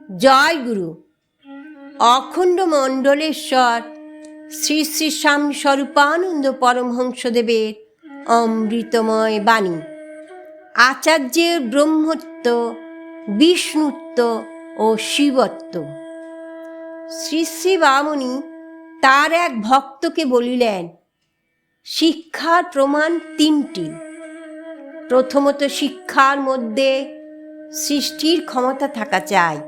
জয় গুরু। অখণ্ড মণ্ডলেশ্বর শ্রী শ্রী স্বামী স্বরূপানন্দ পরমহংসদেবের অমৃতময় বাণী। আচার্যের ব্রহ্মত্ব, বিষ্ণুত্ব ও শিবত্ব। শ্রী শ্রী বামনী তার এক ভক্তকে বলিলেন, শিক্ষার প্রমাণ তিনটি। প্রথমত, শিক্ষার মধ্যে সৃষ্টির ক্ষমতা থাকা চাই।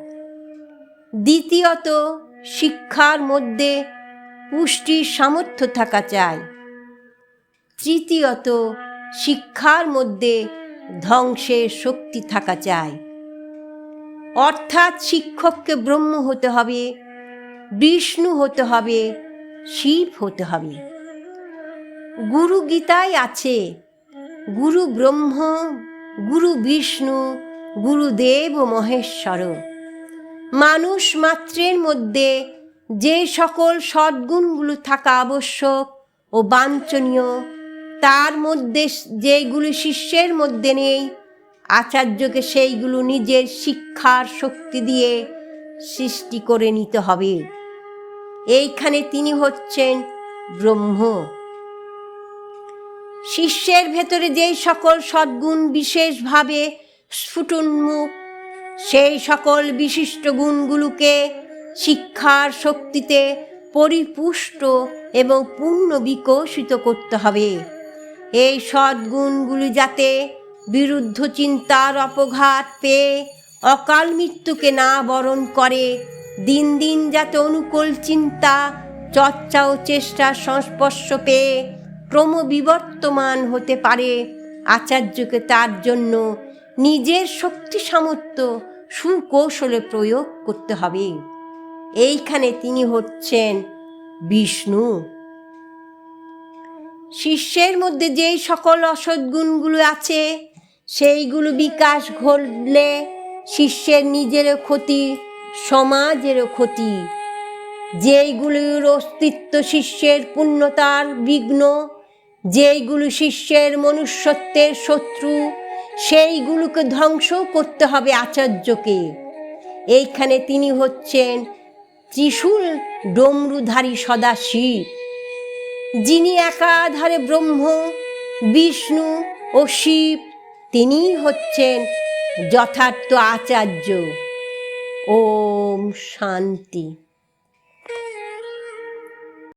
দ্বিতীয়ত, শিক্ষার মধ্যে পুষ্টির সামর্থ্য থাকা চাই। তৃতীয়ত, শিক্ষার মধ্যে ধ্বংসের শক্তি থাকা চাই। অর্থাৎ শিক্ষককে ব্রহ্ম হতে হবে, বিষ্ণু হতে হবে, শিব হতে হবে। গুরু গীতায় আছে, গুরু ব্রহ্ম, গুরু বিষ্ণু, গুরুদেব মহেশ্বর। মানুষ মাত্রের মধ্যে যে সকল সদ্গুণগুলো থাকা আবশ্যক ও বাঞ্ছনীয়, তার মধ্যে যেগুলি শিষ্যের মধ্যে নেই, আচার্যকে সেইগুলো নিজের শিক্ষার শক্তি দিয়ে সৃষ্টি করে নিতে হবে। এইখানে তিনি হচ্ছেন ব্রহ্ম। শিষ্যের ভেতরে যেই সকল সদ্গুণ বিশেষভাবে স্ফুটোন্মুখ, সেই সকল বিশিষ্ট গুণগুলোকে শিক্ষার শক্তিতে পরিপুষ্ট এবং পূর্ণ বিকশিত করতে হবে। এই সদ্গুণগুলি যাতে বিরুদ্ধ চিন্তার অপঘাত পেয়ে অকাল মৃত্যুকে না বরণ করে, দিন দিন যাতে অনুকূল চিন্তা, চর্চা ও চেষ্টার সংস্পর্শ পেয়ে ক্রমবিবর্তমান হতে পারে, আচার্যকে তার জন্য নিজের শক্তি সামর্থ্য সুকৌশলে প্রয়োগ করতে হবে। এইখানে তিনি হচ্ছেন বিষ্ণু। শিষ্যের মধ্যে যেই সকল অসদ্গুণগুলো আছে, সেইগুলো বিকাশ ঘটলে শিষ্যের নিজেরও ক্ষতি, সমাজেরও ক্ষতি। যেইগুলির অস্তিত্ব শিষ্যের পূর্ণতার বিঘ্ন, যেইগুলো শিষ্যের মনুষ্যত্বের শত্রু, সেইগুলোকে ধ্বংস করতে হবে আচার্যকে। এইখানে তিনি হচ্ছেন ত্রিশূল ডমরুধারী সদাশিব, যিনি একাধারে ব্রহ্ম, বিষ্ণু ও শিব। তিনিই হচ্ছেন যথার্থ আচার্য। ওম শান্তি।